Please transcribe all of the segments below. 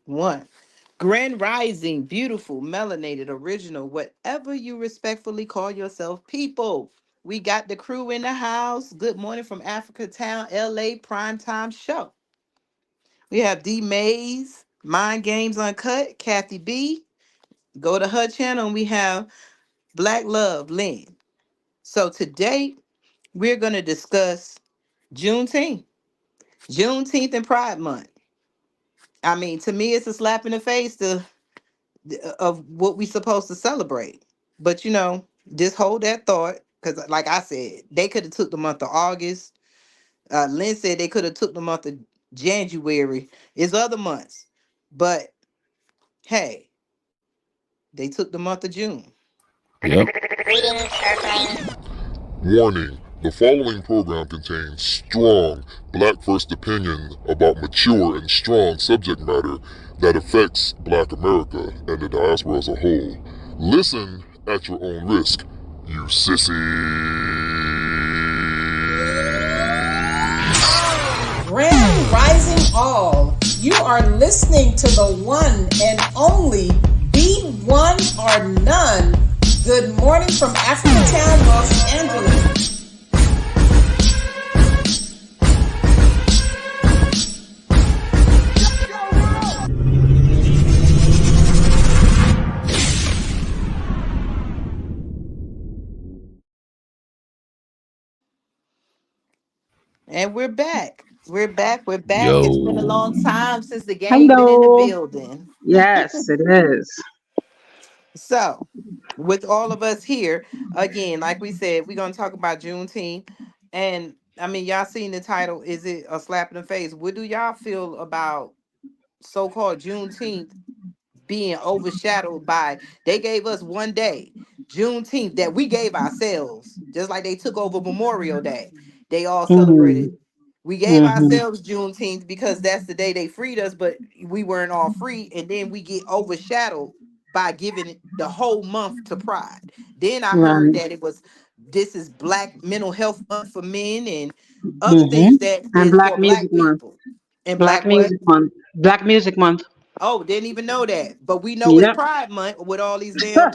One. Grand Rising, beautiful, melanated, original, whatever you respectfully call yourself, people. We got the crew in the house. Good morning from Africa Town, LA Primetime Show. We have D Mays, Mind Games Uncut, Kathy B. Go to her channel and we have Black Love, Lynn. So today we're going to discuss Juneteenth. Juneteenth and Pride Month. I mean, to me, it's a slap in the face of what we supposed to celebrate. But just hold that thought, because like I said, they could have took the month of August. Lynn said they could have took the month of January. It's other months, but hey, they took the month of June. Yep. Warning, the following program contains strong black first opinion about mature and strong subject matter that affects Black America and the diaspora as a whole. Listen at your own risk, you sissy. Grand Rising All. You are listening to the one and only Be One or None. Good morning from Africatown, Los Angeles. And we're back. We're back. We're back. It's been a long Yo. time since the gang been in the Hello. building. Yes, it is. So, with all of us here, again, like we said, we're gonna talk about Juneteenth. And I mean, y'all seen the title. Is it a slap in the face? What do y'all feel about so-called Juneteenth being overshadowed by they gave us one day, Juneteenth, that we gave ourselves, just like they took over Memorial Day. They all Mm-hmm. celebrated. We gave Mm-hmm. ourselves Juneteenth because that's the day they freed us, but we weren't all free, and then we get overshadowed by giving it the whole month to Pride. Then I heard Right. that this is Black Mental Health Month for men and other Mm-hmm. things that And is Black for Music Black Month. people. And Black Black what? Music Month. Black Music Month. Oh, didn't even know that. But we know it's Yep. Pride Month with all these damn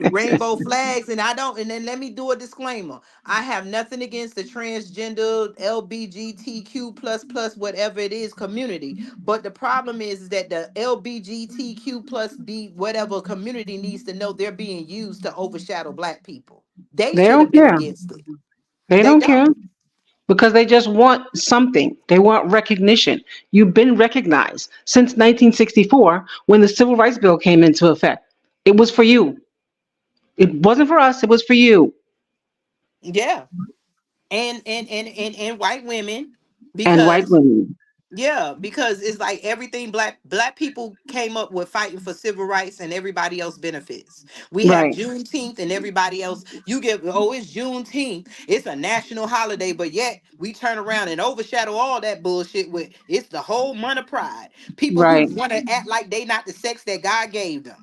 rainbow flags. And I don't, and then let me do a disclaimer. I have nothing against the transgender LBGTQ plus whatever it is community. But the problem is that the LBGTQ plus B whatever community needs to know they're being used to overshadow Black people. They They should have don't been care. against it. They They don't care don't. because they just want something. They want recognition. You've been recognized since 1964 when the Civil Rights Bill came into effect. It was for you. It wasn't for us. It was for you Yeah. And white women, and white because women. yeah, because it's like everything black people came up with fighting for civil rights and everybody else benefits. We have Right. Juneteenth and everybody else. You get it's Juneteenth. It's a national holiday, but yet we turn around and overshadow all that bullshit with it's the whole month of pride. People who Right. want to act like they not the sex that God gave them.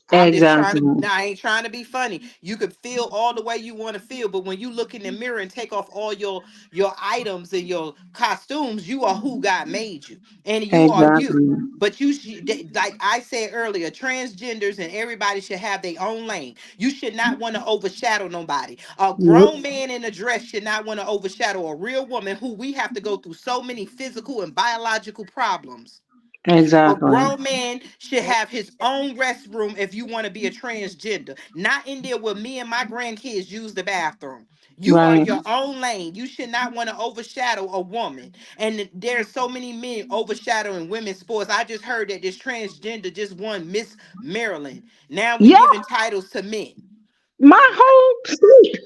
I'm just trying to. Exactly. No, I ain't trying to be funny. You could feel all the way you want to feel, but when you look in the mirror and take off all your items and your costumes, you are who God made you, and you are you. Exactly. But like I said earlier, transgenders and everybody should have their own lane. You should not want to overshadow nobody. A Nope. grown man in a dress should not want to overshadow a real woman who we have to go through so many physical and biological problems. A Exactly. grown man should have his own restroom if you want to be a transgender. Not in there where me and my grandkids use the bathroom. You are Right. your own lane. You should not want to overshadow a woman. And there's so many men overshadowing women's sports. I just heard that this transgender just won Miss Maryland. Now we Yeah, giving titles to men. my whole sleep.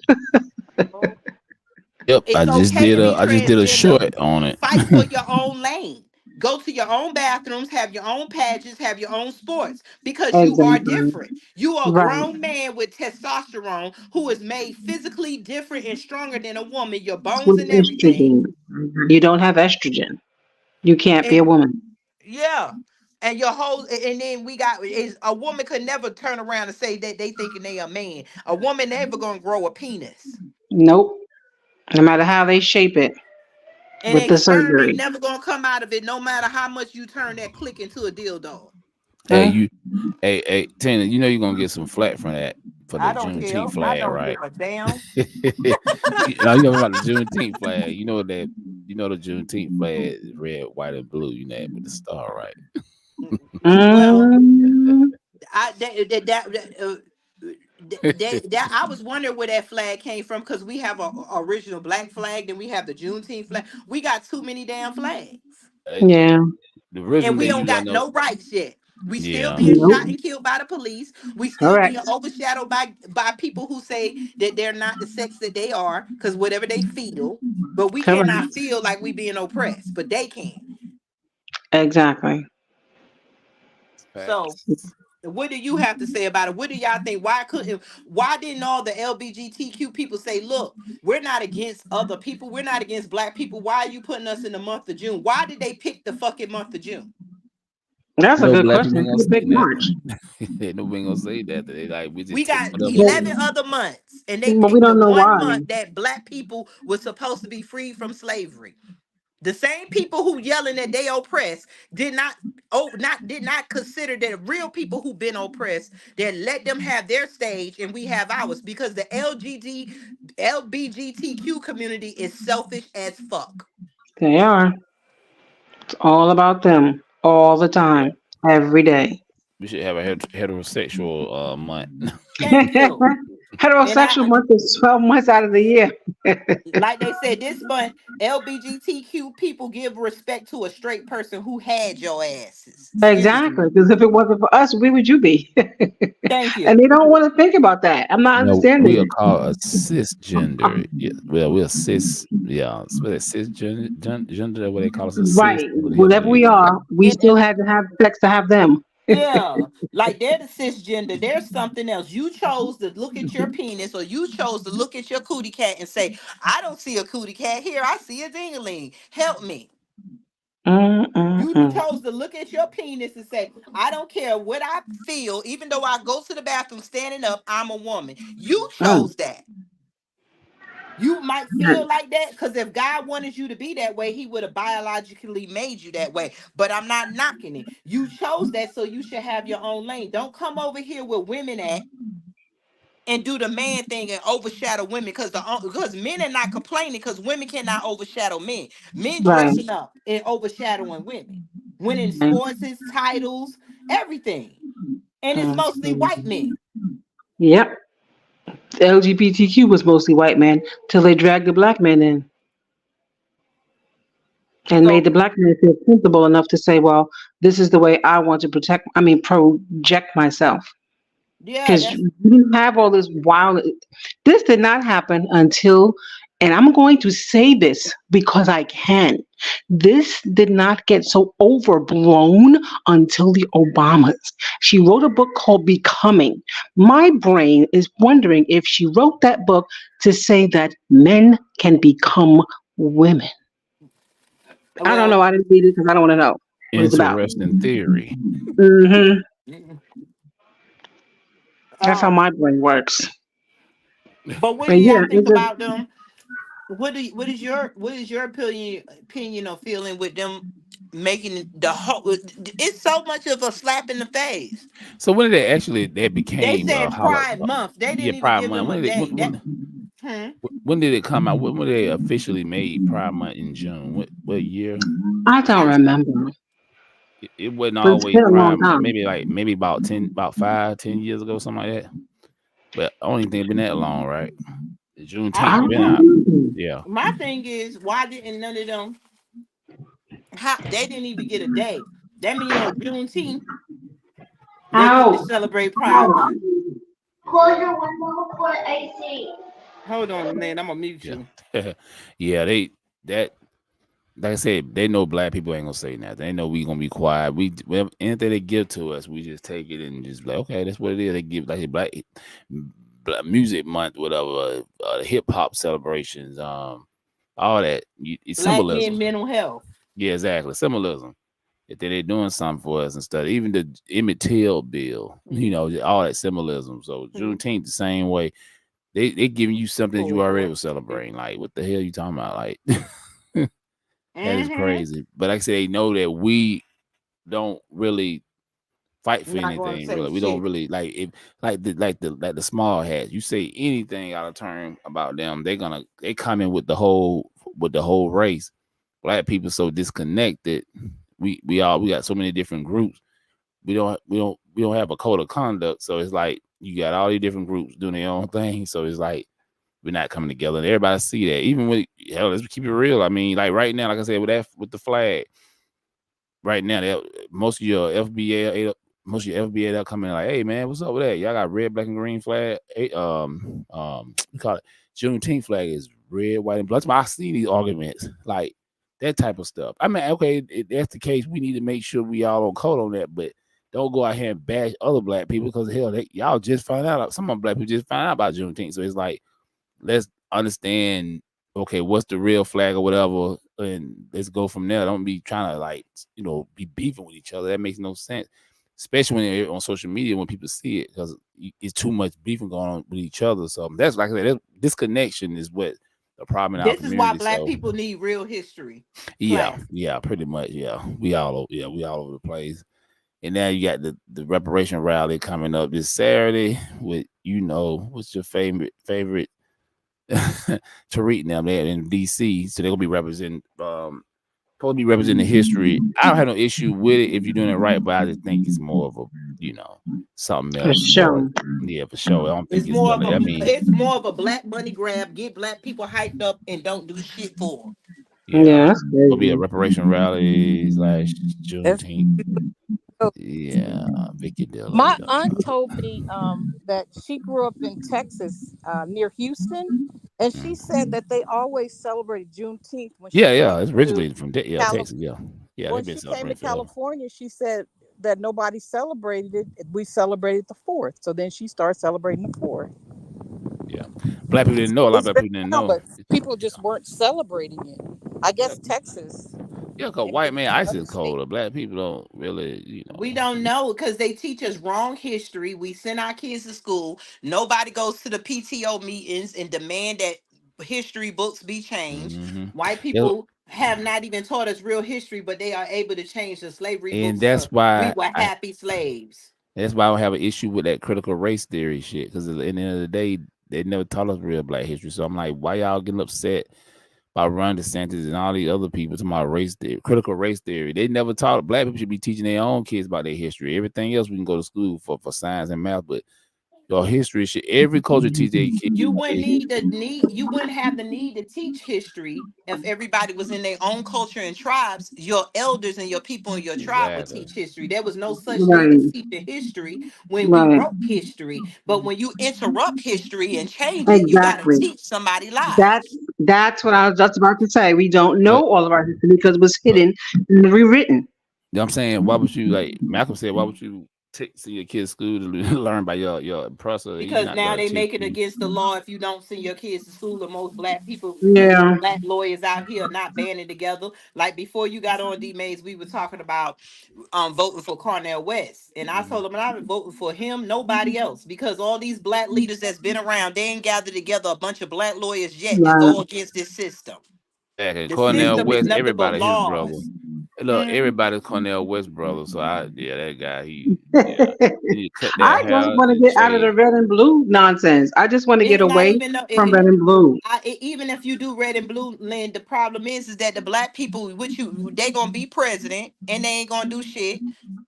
Yep. I It's just okay did to a be I just did a transgender. short on it. Fight for your own lane. Go to your own bathrooms, have your own pageants, have your own sports because you are Exactly. different. You are a Right. grown man with testosterone who is made physically different and stronger than a woman, your bones With and everything. estrogen. You don't have estrogen. You can't be a And woman. yeah. And your whole and then we got is a woman could never turn around and say that they thinking they a man. A woman never gonna grow a penis. Nope. No matter how they shape it. And with the sperm ain't surgery. never gonna come out of it, no matter how much you turn that click into a dildo. Hey, Okay. Tina, you know you're gonna get some flack from that for the I don't care. Juneteenth I flag, don't right? give a damn. You know about the Juneteenth flag. The Juneteenth flag is red, white, and blue. You know that with the star, right? Well, Mm, I that I was wondering where that flag came from because we have a original black flag, then we have the Juneteenth flag. We got too many damn flags, yeah. The and original we they don't use, I got know. no rights yet. We still Yeah, being shot Nope. and killed by the police. We still being Correct. overshadowed by people who say that they're not the sex that they are because whatever they feel. But we cannot Correct. feel like we being oppressed, but they can. Exactly. So facts. what do you have to say about it? What do y'all think? Why didn't all the LBGTQ people say, look, we're not against other people, we're not against black people. Why are you putting us in the month of June? Why did they pick the fucking month of June? That's a No good black people question. ain't It's a gonna big say March. that. Nobody gonna say that. They like we just We take got whatever. 11 But, other months, and they but we picked the don't know one why. month that black people were supposed to be freed from slavery. The same people who yelling that they oppressed did not consider that real people who've been oppressed, that let them have their stage and we have ours, because the LBGTQ community is selfish as fuck. They are. It's all about them all the Yeah, time, every day. we should have a heterosexual month. Thank you. And Heterosexual month is 12 months out of the year. like they said, this month LBGTQ people give respect to a straight person who had your asses. Excuse Exactly. me. Because if it wasn't for us, where would you be? Thank And you. they don't want to think about that. I'm not No, we are understanding. called a cisgender. Yeah, well, we're cis. Yeah, so that cisgender gender. What they call us a cis Right. over here. Whatever we are, we still And had to have sex to have them. yeah, like they're the cisgender. There's something else. You chose to look at your penis, or you chose to look at your cootie cat and say, "I don't see a cootie cat here. I see a dingaling. Help me." You Mm-mm-mm. chose to look at your penis and say, "I don't care what I feel, even though I go to the bathroom standing up. I'm a woman." You Mm. chose that. You might feel like that because if God wanted you to be that way, He would have biologically made you that way. But I'm not knocking it. You chose that, so you should have your own lane. Don't come over here with women at and do the man thing and overshadow women because men are not complaining because women cannot overshadow men. Men Right. dressing up and overshadowing women, winning Right. sports, titles, everything, and it's mostly Mm-mm. white men. Yep. The LGBTQ was mostly white men till they dragged the black men in and made So the black men feel comfortable enough to say, well, this is the way I want to project myself. yeah, Because that's you didn't have all this wild. This did not happen until, and I'm going to say this because I can. This did not get so overblown until the Obamas. She wrote a book called Becoming. My brain is wondering if she wrote that book to say that men can become women. I don't well. know. I didn't read it because I don't want to know what it's about. Interesting theory. Hmm. mm, That's how Um, my brain works. but what do And y'all yeah, think it's just about them? What is your opinion or feeling with them making the whole? It's so much of a slap in the face. So when did they actually that They became said holiday? Pride Month. They Yeah, didn't even Pride give Month. them a day. Hmm. When did it come out? When they officially made Pride Month in June? What year? I don't I remember. It wasn't But it's always been a long Pride Month. time. Maybe about 10, about 5, 10 years ago, something like that. But I don't even think it's been that long, right? I Juneteenth I been my, out. don't know. Yeah. my thing is why didn't none of them? How they didn't even get a day. That means on Juneteenth they get to Ow. celebrate Pride Ow. Month. Close your window for AC. Hold on a minute, I'm gonna mute Yeah. you. Yeah, that like I said, they know black people ain't gonna say nothing. They know we gonna be quiet. Anything they give to us, we just take it and just be like, okay, that's what it is. They give like black music month, whatever, hip hop celebrations, all that. It's Black men symbolism. mental health. Yeah, exactly. Symbolism. If they're doing something for us and stuff. Even the Emmett Till bill, all that symbolism. So Mhm. Juneteenth the same way. They giving you something that Pull you it already up. was celebrating. Like, what the hell you talking about? Like That is Mm-hmm. crazy. But like I said, they know that we don't really fight for Not gonna anything. say Really, we don't shit. really like if like the small hats. You say anything out of turn about them, they come in with the whole race. Black people so disconnected. We got so many different groups. We don't have a code of conduct. So it's like you got all these different groups doing their own thing. So it's like we're not coming together, and everybody see that. Even with hell, let's keep it real. I mean, like right now, like I said, with the flag, right now, most of your FBA, most of your FBA, they'll come in like, hey man, what's up with that? Y'all got red, black, and green flag. We call it Juneteenth flag is red, white, and black. That's why I see these arguments like that type of stuff. I mean, okay, if that's the case, we need to make sure we all on code on that, but don't go out here and bash other black people because hell, y'all just found out. Some of black people just found out about Juneteenth, so it's like let's understand okay what's the real flag or whatever and let's go from there. Don't be trying to like be beefing with each other. That makes no sense, especially when you're on social media when people see it because it's too much beefing going on with each other. So that's like I said, disconnection is what the problem in our This is why community. black So people need real history yeah, class. yeah, pretty much, yeah, we all over the place. And now you got the reparation rally coming up this Saturday with what's your favorite Tariq and them there in DC, so they're gonna be representing supposed to be representing history. I don't have no issue with it if you're doing it right, but I just think it's more of a something A else. More show. yeah, for sure. I don't think it's gonna. I mean, It's more of a black money grab. Get black people hyped up and don't do shit for 'em. yeah, Yeah, that's it'll be a crazy. reparation rally slash That's Juneteenth. so Yeah, Vicky Dillon. my aunt told me that she grew up in Texas, near Houston, and she said that they always celebrated Juneteenth when she Yeah, came yeah, it's to originally from California. Texas. Yeah, yeah, When they've been she came to celebrating forever. California, she said that nobody celebrated it. We celebrated the fourth, so then she started celebrating the fourth. Yeah, black people didn't know. A lot of It's black been people didn't around, know. but people just weren't celebrating it. I Yeah, guess Texas yeah, cause and white maybe man some ice other is colder. states. Black people don't really, We don't know because they teach us wrong history. We send our kids to school. Nobody goes to the PTO meetings and demand that history books be changed. hmm White Yeah, people have not even taught us real history, but they are able to change the slavery and books to we were happy slaves. that's why I don't have an issue with that critical race theory shit. Because at the end of the day, they never taught us real black history. So I'm like, why y'all getting upset by Ron DeSantis and all these other people talking about race theory, critical race theory? They never taught black people should be teaching their own kids about their history. Everything else we can go to school for science and math, but your history should every culture teach their kids You about wouldn't their need history. the need you wouldn't have the need to teach history if everybody was in their own culture and tribes. Your elders and your people in your tribe would Exactly. teach history. There was no such thing as Right, teaching history when we right. wrote history. But when you interrupt history and change it, you gotta Exactly. teach somebody That's lies. that's what I was just about to say. We don't But know all of our history because it was but hidden and rewritten. you know what I'm saying, why would you like Malcolm said, why would you send your kids to school to learn by your oppressor? You're Because not now gonna they teach make it them. against the law if you don't send your kids to school. And most black people, most Yeah, black lawyers out here are not banding together. Like before you got on D Mays, we were talking about voting for Cornel West. And I Mhm. told him I'm voting for him, nobody else. Because all these black leaders that's been around, they ain't gathered together a bunch of black lawyers yet to right. go against this system. Exactly. The Cornell system is West, nothing but everybody his brother. laws. Look, Hmm. everybody's Cornell West brother. So that guy, yeah. You need to cut that I just hair want to and get out of the shave. red and blue nonsense. I just want to get It's not away even no. from red and blue. Even if you do red and blue, Lynn, the problem is that the black people, which they gonna be president and they ain't gonna do shit.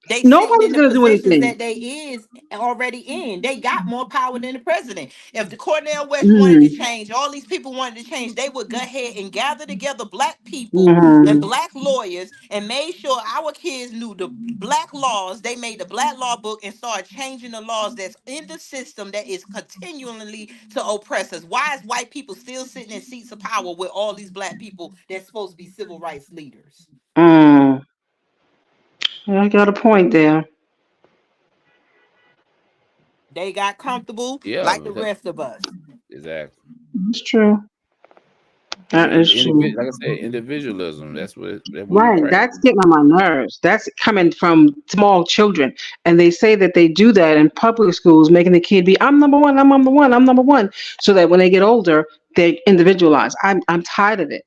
They sitting in Nobody's the gonna do positions anything. that they is already in. They got more power than the president. If the Cornel West wanted to Mm, change, all these people wanted to change, they would go ahead and gather together black people and hmm black lawyers and made sure our kids knew the black laws. They made the black law book and started changing the laws that's in the system that is continually to oppress us. Why is white people still sitting in seats of power with all these black people that's supposed to be civil rights leaders? Mm, I got a point there. They got comfortable Yeah, like the rest of us. exactly. It's true. It's That is true. like I said, individualism. That's what we Right. practice. That's getting on my nerves. That's coming from small children. And they say that they do that in public schools, making the kid be, I'm number one, I'm number one, I'm number one. So that when they get older, they individualize. I'm tired of it.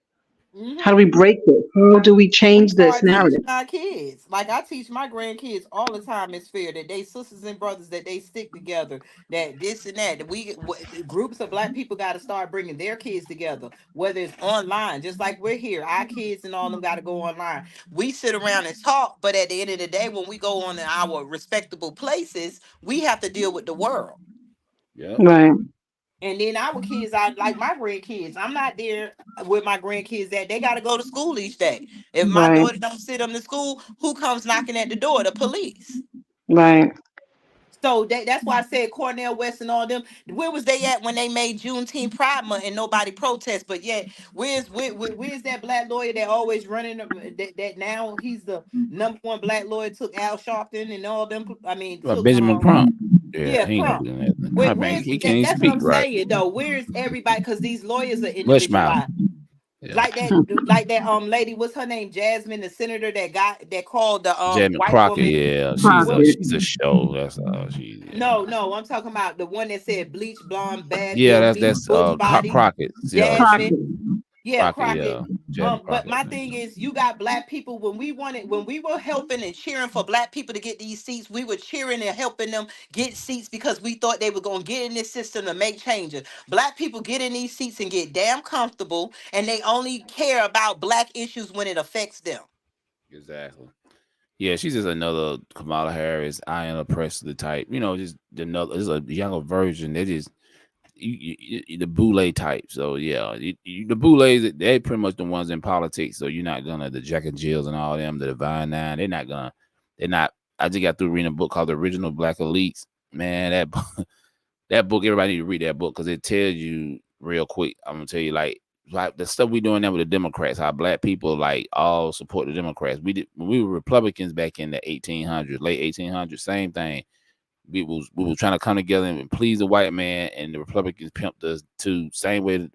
How do we break this? How do we We change this start narrative? teaching our kids. Like I teach my grandkids all the time. It's fair that they sisters and brothers, that they stick together. That this and that. That groups of black people got to start bringing their kids together. Whether it's online, just like we're here, our kids and all of them got to go online. We sit around and talk, but at the end of the day, when we go on in our respectable places, we have to deal with the world. Yep. Right, And then our kids, I like my grandkids. I'm not there with my grandkids that they got to go to school each day. If my right, daughter don't sit them to school, who comes knocking at the door? The police. right, So that's why I said Cornell West and all them. Where was they at when they made Juneteenth Pride Month and nobody protest? But yet, where's that black lawyer that always running that now he's the number one black lawyer, took Al Sharpton and all them. I mean, Well, took Benjamin Crump. Yeah, yeah, he ain't gonna Crump. do nothing. Crump ain't. Where's He can't even that's what speak I'm right. saying though. Where's everybody? Because these lawyers are Mush mouth. individualized. Yeah. Like that lady, what's her name? Jasmine, the senator that called the Jasmine white Crockett. woman. Yeah, Crockett, she's a show. That's all she. Yeah. No, I'm talking about the one that said bleach blonde, bad Yeah, hair, that's big butch body, Crockett. Yeah, Jasmine. she Crockett. Yeah, Crockett. Crockett. Yeah, Jasmine But Crockett. my thing is, you got black people when we were helping and cheering for black people to get these seats, we were cheering and helping them get seats because we thought they were gonna get in this system to make changes. Black people get in these seats and get damn comfortable, and they only care about black issues when it affects them. Exactly. Yeah, she's just another Kamala Harris, Iron Oppressor type. Just another, just a younger version. They just the boule type. So yeah, the boules, they pretty much the ones in politics. So you're not gonna the Jack and Jills and all them, the Divine Nine. They're not gonna. They're not. I just got through reading a book called The Original Black Elites. Man, that book, everybody need to read that book because it tells you real quick. I'm gonna tell you like the stuff we doing now with the Democrats, how black people like all support the Democrats. We did when we were Republicans back in the 1800s, late 1800s, same thing. We was trying to come together and please the white man, and the Republicans pimped us too. Same way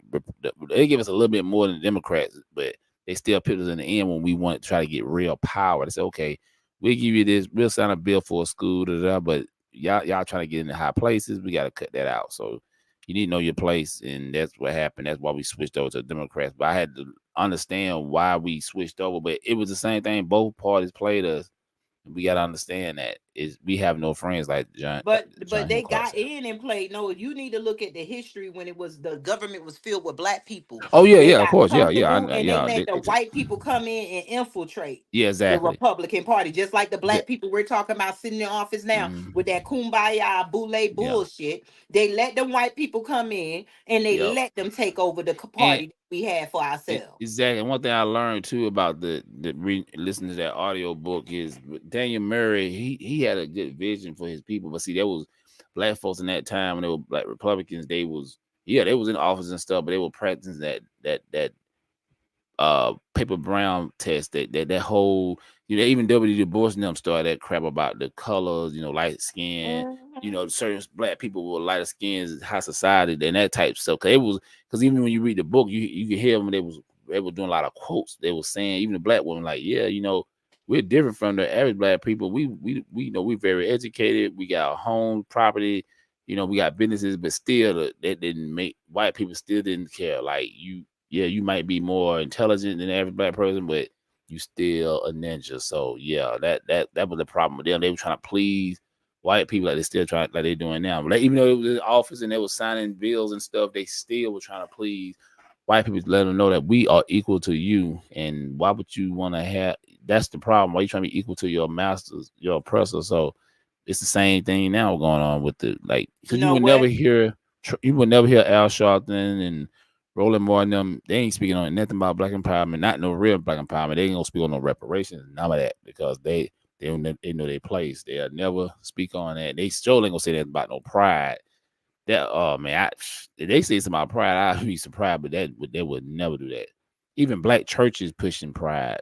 they give us a little bit more than the Democrats, but they still pimped us in the end when we wanted to try to get real power. They said, okay, we'll give you this, we'll sign a bill for a school, but y'all trying to get into high places, we got to cut that out. So you need to know your place, and that's what happened. That's why we switched over to the Democrats. But I had to understand why we switched over, but it was the same thing. Both parties played us. We got to understand that is we have no friends like But John Hill they Clark got said. in and played. No, you need to look at the history when it was the government was filled with black people. Oh yeah, They yeah, of got course, yeah, yeah, comfortable and they yeah, let the white people come in and infiltrate yeah, the exactly. Republican Party, just like the Exa- black people we're talking about sitting in office now mm, with that kumbaya boule yeah, bullshit. They let them white people come in and they yep. let them take over the And party that we had for ourselves. exactly. And one thing I learned too about listening to that audio book is Daniel Murray. He had a good vision for his people, but see, there was black folks in that time when they were black Republicans. They was in office and stuff, but they were practicing that paper brown test that whole even W. Du Bois and them started that crap about the colors, light skin, Mhm. certain black people with lighter skins, high society, and that type of stuff. Cause it was because even when you read the book, you could hear them. They were doing a lot of quotes. They were saying even the black woman like, yeah, we're different from the average black people. We we're very educated. We got a home, property. We got businesses, but still, that didn't make white people still didn't care. Like yeah, you might be more intelligent than the average black person, but you still a ninja. So yeah, that was the problem with them. They were trying to please white people like they still trying like they're doing now. But even though it was in office and they were signing bills and stuff, they still were trying to please white people to let them know that we are equal to you. And why would you want to have that's the problem. Why you trying to be equal to your masters, your oppressor? So it's the same thing now going on with the like You because know what? you would never hear Al Sharpton and Roland Moore and them, they ain't speaking on nothing about black empowerment, not no real black empowerment. They ain't gonna speak on no reparations, none of that, because they know their place. They'll never speak on that. They still ain't gonna say that about no pride. That oh man, if they say something about pride, I'd be surprised, but they would never do that. Even black churches pushing pride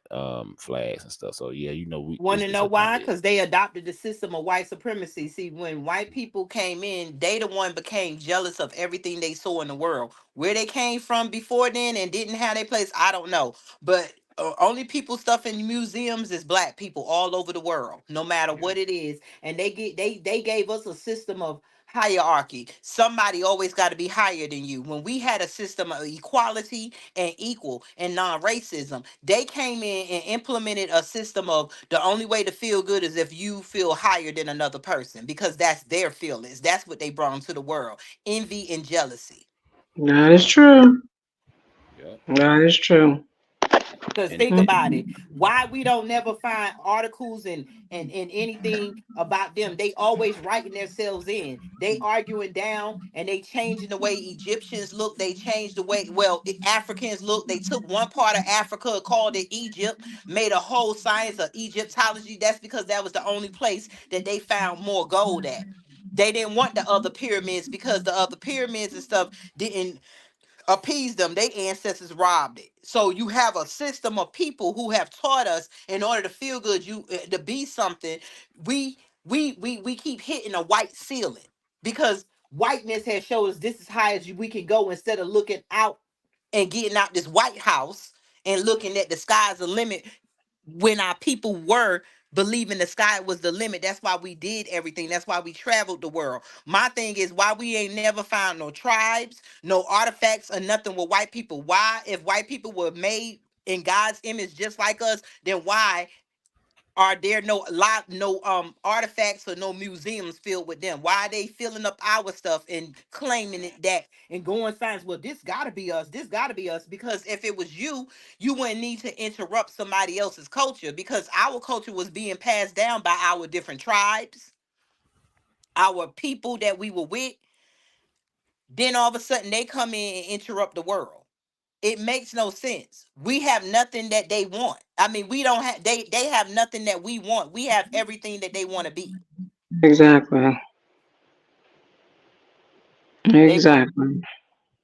flags and stuff. So yeah, Want to it's know a thing. why? Because they adopted the system of white supremacy. See, when white people came in, they the one became jealous of everything they saw in the world. Where they came from before then and didn't have their place, I don't know. But only people stuff in museums is black people all over the world, no matter Yeah. what it is. And they gave us a system of hierarchy. Somebody always got to be higher than you. When we had a system of equality and equal and non-racism, they came in and implemented a system of the only way to feel good is if you feel higher than another person, because that's their feelings. That's what they brought into the world. Envy and jealousy. That is true. Yep. That is true. Because And think Mm. about it, why we don't never find articles and anything about them. They always writing themselves in. They arguing down and they changing the way Egyptians look. They changed the way, well, Africans look. They took one part of Africa, called it Egypt, made a whole science of Egyptology. That's because that was the only place that they found more gold at. They didn't want the other pyramids because the other pyramids and stuff didn't appease them. Their ancestors robbed it. So you have a system of people who have taught us in order to feel good, you to be something. We keep hitting a white ceiling because whiteness has showed us this is high as we can go instead of looking out and getting out this White House and looking at the sky's the limit when our people were believing the sky was the limit. That's why we did everything. That's why we traveled the world. My thing is why we ain't never found no tribes, no artifacts, or nothing with white people. Why, if white people were made in God's image just like us, then why are there no artifacts or no museums filled with them? Why are they filling up our stuff and claiming it that and going signs? Well, this gotta be us. This gotta be us. Because if it was you, you wouldn't need to interrupt somebody else's culture because our culture was being passed down by our different tribes, our people that we were with. Then all of a sudden they come in and interrupt the world. It makes no sense. We have nothing that they want. I mean, we don't have they have nothing that we want. We have everything that they want to be. Exactly. They want Exactly.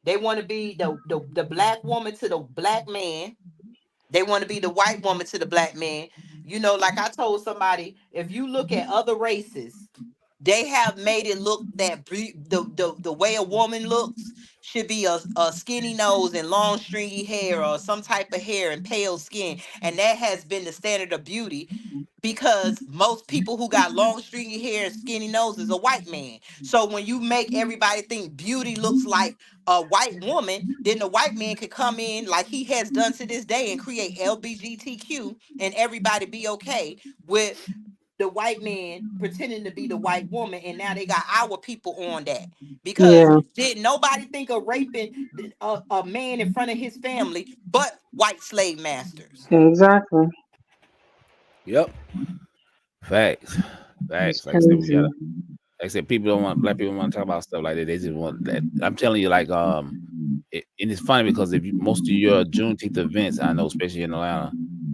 they want to be the black woman to the black man. They want to be the white woman to the black man. You know, like I told somebody, if you look at other races, they have made it look that the way a woman looks should be a skinny nose and long stringy hair or some type of hair and pale skin, and that has been the standard of beauty because most people who got long stringy hair and skinny noses are white man. So when you make everybody think beauty looks like a white woman, then the white man could come in like he has done to this day and create LBGTQ and everybody be okay with the white man pretending to be the white woman, and now they got our people on that because Yeah. did nobody think of raping a man in front of his family but white slave masters. Exactly. yep. Facts. It's Facts. Like I said, we crazy. gotta. Like I said, people don't want black people don't want to talk about stuff like that. They just want that. I'm telling you, like and it's funny because if you, most of your Juneteenth events, I know, especially in Atlanta,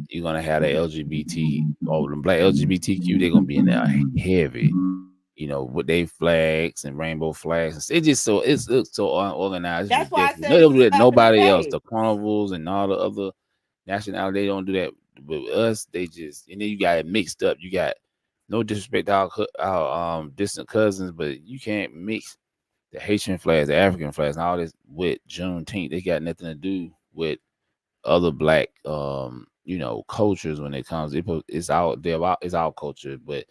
you're gonna have the LGBT or the black LGBTQ. They're gonna be in there heavy, you know, with their flags and rainbow flags. It's just so it's so unorganized. It's That's why I ridiculous. said They it don't was do that. happening Nobody else. today. The carnivals and all the other nationality, they don't do that. But with us, they just and then you got it mixed up. You got no disrespect to our distant cousins, but you can't mix the Haitian flags, the African flags, and all this with Juneteenth. They got nothing to do with other black you know, cultures when it comes. It's out there about it's our culture, but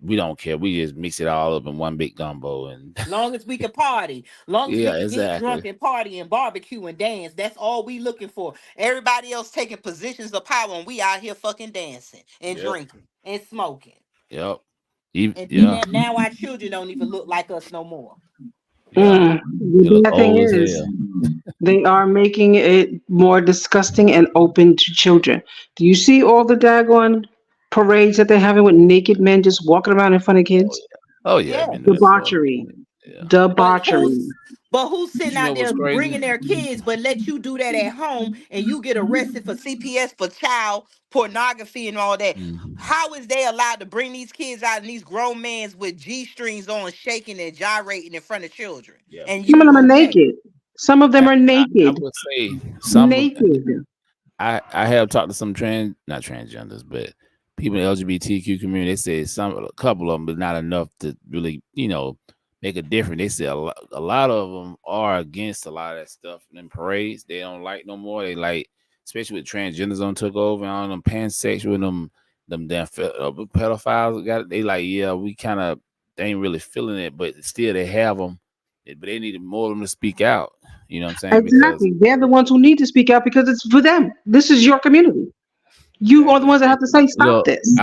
we don't care. We just mix it all up in one big gumbo and Long as we can party, long as we yeah, can get drunk exactly. and party and barbecue and dance, that's all we looking for. Everybody else taking positions of power, and we out here fucking dancing and Yep. drinking and smoking. Yep. And then Yeah. now our children don't even look like us no more. Yeah. They The look bad thing old as is, hell. they are making it more disgusting and open to children. Do you see all the daggone parades that they're having with naked men just walking around in front of Oh kids? yeah. Oh yeah, I've Yeah. been there before. Debauchery. Yeah. But Debauchery. who's But sitting you know out what's there crazy? bringing their kids, but let you do that at home and you get arrested for CPS for child pornography and all that? Mhm. How is they allowed to bring these kids out and these grown mans with G strings on, shaking and gyrating in front of children, Yeah. and Some of you them are okay? naked. Some of them And are I naked. would say some of Naked. I have talked to some not transgenders, but people in the LGBTQ community. They say a couple of them, but not enough to really, you know, make a difference. They say a lot of them are against a lot of that stuff in parades. They don't like no more. They like, especially with transgenders on took over and all them pansexual, them damn pedophiles got it. They like, yeah, we kind of they ain't really feeling it, but still they have them. But they need more of them to speak out. You know what I'm saying? Because Exactly. They're the ones who need to speak out because it's for them. This is your community. You are the exactly. ones that have to say, stop Look, this.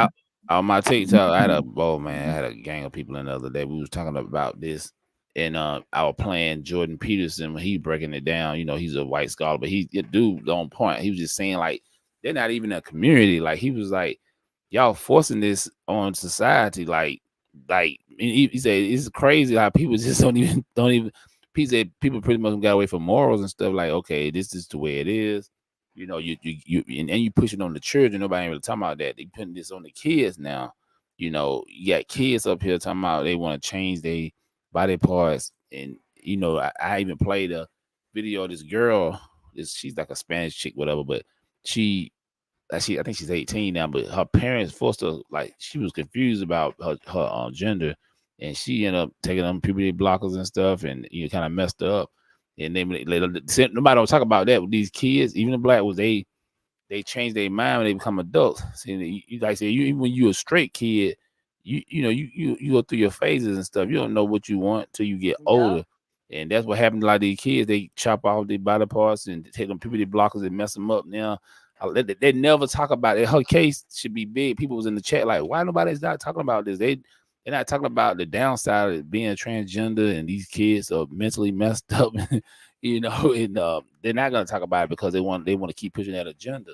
on my TikTok, I had a gang of people in the other day. We was talking about this, and I was playing Jordan Peterson when he breaking it down. You know, he's a white scholar, but he dude on point. He was just saying like they're not even a community. Like he was like, y'all forcing this on society. He said it's crazy how people just don't even. He said people pretty much got away from morals and stuff. Like, okay, this is the way it is. You know, and you push it on the children. Nobody ain't really talking about that. They putting this on the kids now. You know, you got kids up here talking about they want to change their body parts. And you know, I even played a video of this girl. She's like a Spanish chick, whatever. But she I think she's 18 now, but her parents forced her, like she was confused about her gender, and she ended up taking them puberty blockers and stuff, and you know, kind of messed her up. And then nobody don't talk about that with these kids, even the black ones. They change their mind when they become adults. See, like I said, even when you a straight kid, you know you go through your phases and stuff. You don't know what you want till you get Yeah. older, and that's what happened to a lot of these kids. They chop off their body parts and take them puberty blockers and mess them up. Now they never talk about it. Her case should be big. People was in the chat like, why nobody's not talking about this? They're not talking about the downside of being transgender and these kids are mentally messed up. You know, and they're not gonna talk about it because they want to keep pushing that agenda.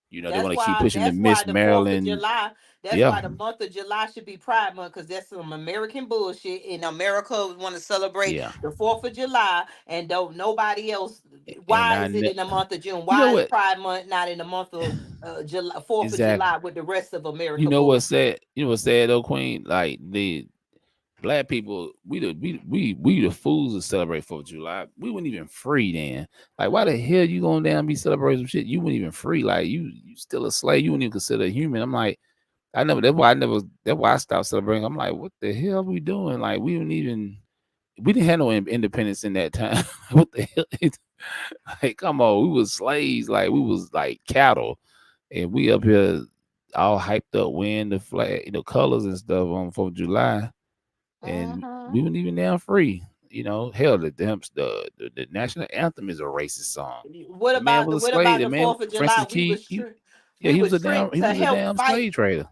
You know, they That's want to keep why pushing the that's why Miss the 4th of Maryland. July, that's Yeah. why the month of July should be Pride Month, because that's some American bullshit. In America, we want to celebrate Yeah. the 4th of July and don't nobody else. And Why is it in the month of June? you know Why is what? Pride Month not in the month of July, 4th of Exactly. July with the rest of You America know what's bullshit? sad? You know what's sad though, Queen? Like the black people, we the fools to celebrate 4th of July. We weren't even free then. Like, why the hell you going down and be celebrating some shit? You weren't even free. Like you still a slave. You wouldn't even consider a human. I'm like, that's why I stopped celebrating. I'm like, what the hell are we doing? Like, we didn't have no independence in that time. What the hell? Like, come on, we was slaves. Like, we was like cattle, and we up here all hyped up, wearing the flag, colors and stuff on 4th of July, and Mhm. we weren't even damn free. You know, hell, the national anthem is a racist song. What The man about was the a what slave. about The the man, 4th of Francis July? Key, yeah, We were tricked he to was a help damn fight. slave trader.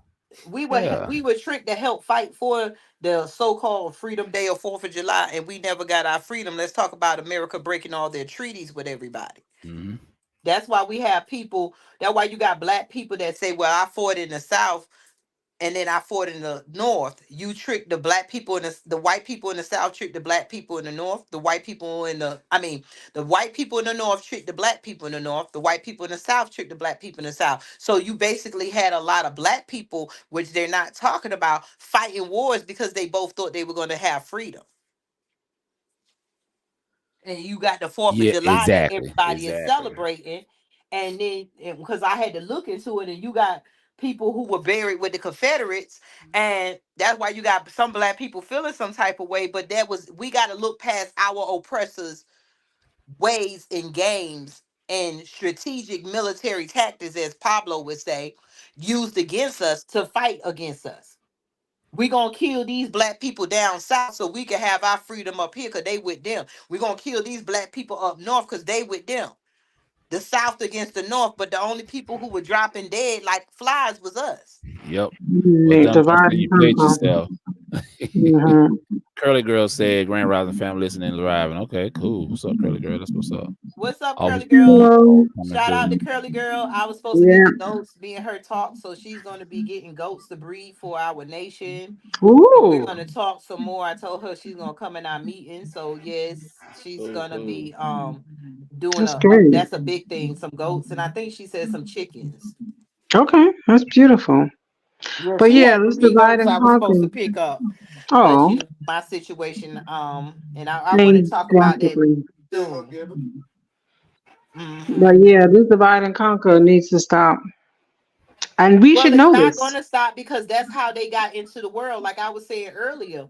Yeah. We were tricked to help fight for the so-called Freedom Day or 4th of July, and we never got our freedom. Let's talk about America breaking all their treaties with everybody. Hmm. That's why we have people. That's why you got black people that say, "Well, I fought in the South, and then I fought in the North." You trick the black people in the white people in the South trick the black people in the North. The white people in the I mean, the white people in the North trick the black people in the North. The white people in the South trick the black people in the South. So you basically had a lot of black people, which they're not talking about, fighting wars because they both thought they were going to have freedom. And you got the 4th of Yeah, July that exactly, everybody is exactly. celebrating. And then because I had to look into it, and you got people who were buried with the Confederates, and that's why you got some black people feeling some type of way. But we got to look past our oppressors' ways and games and strategic military tactics, as Pablo would say, used against us to fight against us. We gonna kill these black people down south so we can have our freedom up here because they with them. We gonna kill these black people up north because they with them. The south against the north, but the only people who were dropping dead like flies was us. Yep. Well They done, divide sister. and You played conquer. yourself. Hmm. Curly Girl said, Grand Rising family listening and driving. Okay, cool. What's up, Curly Girl? That's what's up. What's up, Always, Curly Girl? Hello. always coming Shout out through. to Curly Girl. I was supposed to get Yeah. the goats, me and her talk, so she's gonna be getting goats to breed for our nation. So we're Ooh, gonna talk some more. I told her she's gonna come in our meeting. So yes, she's Cool, gonna cool. be doing that's great. that's a big thing. Some goats, and I think she said some chickens. Okay, that's beautiful. Yeah, But she yeah, had let's 3 goats divide I and was supposed conquer. to pick up, but Oh, my situation. And I want to named talk about that drastically. soon. But Hmm. yeah, this divide and conquer needs to stop. And we Well, should it's know not this. going to stop because that's how they got into the world. Like I was saying earlier,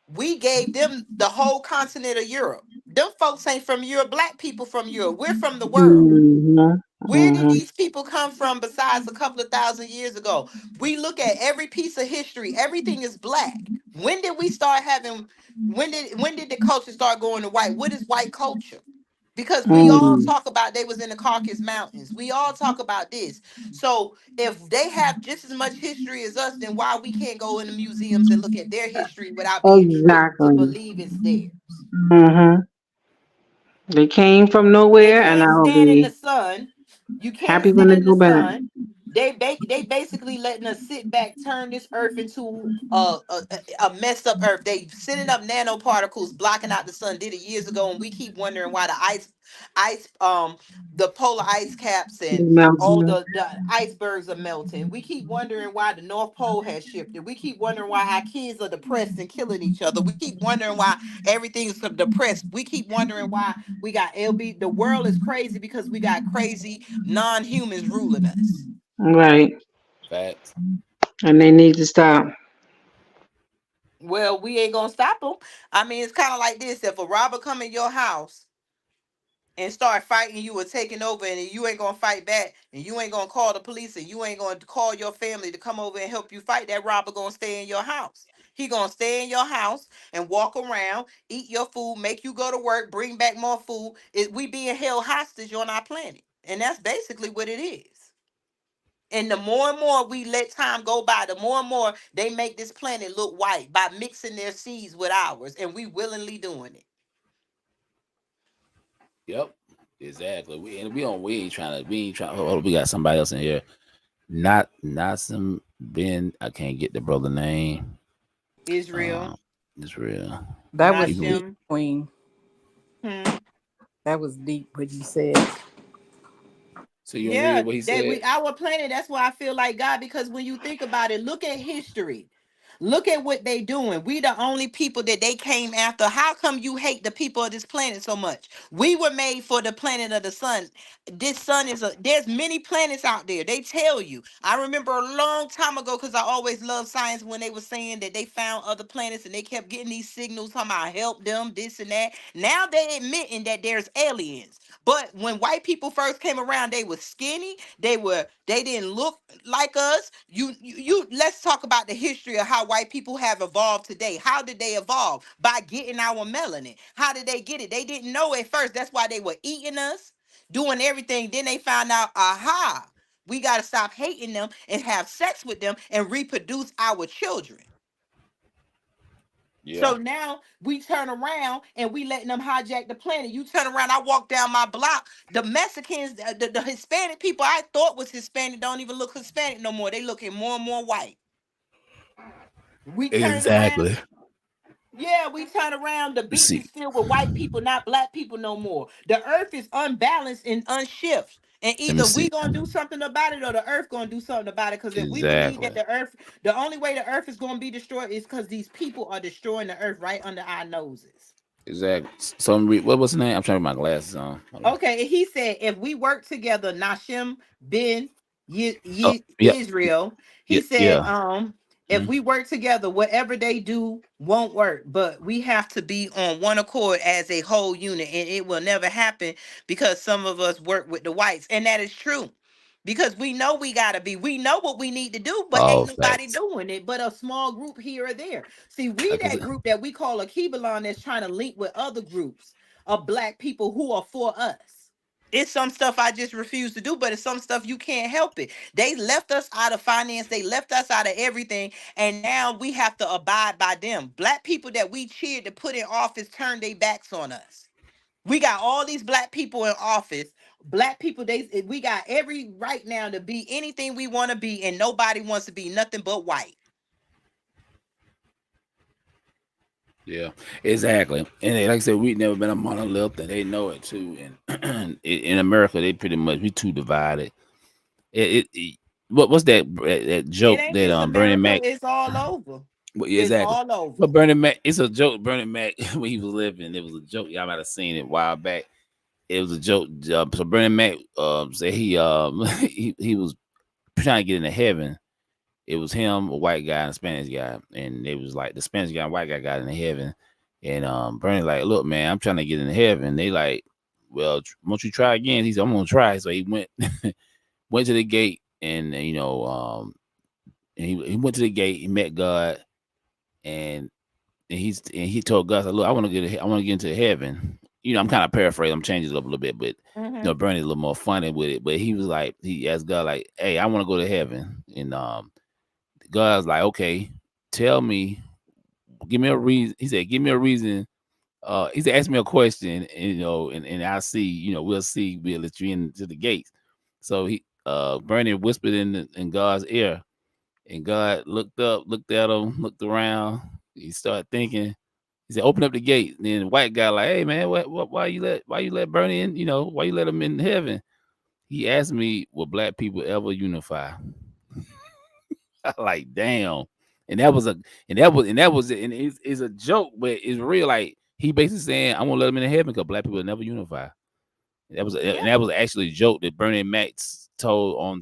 we gave them the whole continent of Europe. Them folks ain't from Europe. Black people from Europe. We're from the world. Mm-hmm. Where did Mm-hmm. these people come from besides a couple of thousand years ago? We look at every piece of history, everything is black. When did we start having when did the culture start going to white? What is white culture? Because we all Mm. talk about they was in the Caucasus Mountains. We all talk about this. So if they have just as much history as us, then why we can't go in the museums and look at their history without being tricked to Exactly. believe it's theirs? Mm-hmm. They came from They nowhere, and can't I'll stand in the be sun. You can't happy when stand they in the go back. sun. They basically letting us sit back, turn this earth into a messed up earth. They sending up nanoparticles blocking out the sun. Did it years ago, and we keep wondering why the ice the polar ice caps and all Mountain. the icebergs are melting. We keep wondering why the North Pole has shifted. We keep wondering why our kids are depressed and killing each other. We keep wondering why everything is so depressed. We keep wondering why we got LB. The world is crazy because we got crazy non-humans ruling us. Right. Facts. And they need to stop. Well, we ain't gonna stop them. I mean, it's kind of like this: if a robber come in your house and start fighting you or taking over, and you ain't gonna fight back, and you ain't gonna call the police, and you ain't gonna call your family to come over and help you fight, that robber gonna stay in your house. He gonna stay in your house and walk around, eat your food, make you go to work, bring back more food. We being held hostage on our planet, and that's basically what it is. And the more and more we let time go by, the more and more they make this planet look white by mixing their seeds with ours, and we willingly doing it. Yep. Exactly. We ain't trying to hold on, we got somebody else in here. Not some Ben. I can't get the brother name. Israel, Um, it's real. That was People. deep, Nashim. Queen. Hmm. That was deep what you said. So you want to Yeah, read what he that said? we our planet. That's why I feel like God, because when you think about it, look at history. Look at what they doing. We the only people that they came after. How come you hate the people of this planet so much? We were made for the planet of the sun. This sun is a there's many planets out there. They tell you. I remember a long time ago because I always loved science when they were saying that they found other planets and they kept getting these signals talking about help them, this and that. Now they admitting that there's aliens. But when white people first came around, they were skinny. They didn't look like us. Let's talk about the history of how white people have evolved today. How did they evolve? By getting our melanin. How did they get it? They didn't know at first. That's why they were eating us, doing everything. Then they found out, aha, we got to stop hating them and have sex with them and reproduce our children. Yeah. So now we turn around and we letting them hijack the planet. You turn around, I walk down my block. The Mexicans, the Hispanic people I thought was Hispanic don't even look Hispanic no more. They looking more and more white. We turn around. Exactly. Yeah, we turn around. The Let's beach see. is filled with white people, not black people no more. The earth is unbalanced and unshift. And Let me either we see. gonna do something about it or the earth gonna do something about it. Because if we believe that Exactly. the only way the earth is gonna be destroyed is because these people are destroying the earth right under our noses. Exactly. So what was the name? I'm trying to put my glasses on. Hold on. Okay, and he said if we work together, Nashim ben Oh, yep. Israel, he Yeah. said, Yeah. if we work together, whatever they do won't work. But we have to be on one accord as a whole unit, and it will never happen because some of us work with the whites, and that is true. Because we know we gotta be, we know what we need to do, but All ain't nobody facts. doing it, but a small group here or there. See, we Cause that group that we call a Kibalon that's trying to link with other groups of black people who are for us. It's some stuff I just refuse to do, but it's some stuff you can't help it. They left us out of finance, they left us out of everything, and now we have to abide by them. Black people that we cheered to put in office turned their backs on us. We got all these black people in office. Black people, we got every right now to be anything we want to be, and nobody wants to be nothing but white. yeah, exactly. And like I said, we never been a monolith, and they know it too. And in America, they pretty much we too divided. It what's that It joke ain't that just Bernie America, Mac? it's all over. Well, yeah, It's exactly. all over. But Bernie Mac, it's a joke. Bernie Mac when he was living, it was a joke. Y'all might have seen it a while back. It was a joke. So Bernie Mac said he he was trying to get into heaven. It was him, a white guy, and a Spanish guy, and it was like the Spanish guy and white guy got into heaven, And Bernie like, look, man, I'm trying to get in heaven. They like, well, won't you try again? He said, I'm gonna try. So he went went to the gate, and and he went to the gate. He met God, and and he told God, look, I want to get into heaven. I'm kind of paraphrasing. I'm changing it up a little bit, but Mm-hmm. Bernie's a little more funny with it. But he was like, he asked God, like, hey, I want to go to heaven, and God's like, okay, tell me, give me a reason. He said, give me a reason. He said, ask me a question, and I'll see. We'll see. We'll let you into the gates. So Bernie whispered in God's ear, and God looked up, looked at him, looked around. He started thinking. He said, "Open up the gate." And then the white guy like, "Hey man, why you let Bernie in? Why you let him in heaven?" He asked me, "Will black people ever unify?" I like, damn. And that was a and it's a joke, but it's real. Like he basically saying, "I'm gonna let him in heaven because black people will never unify." And Yeah. that was actually a joke that Bernie Max told on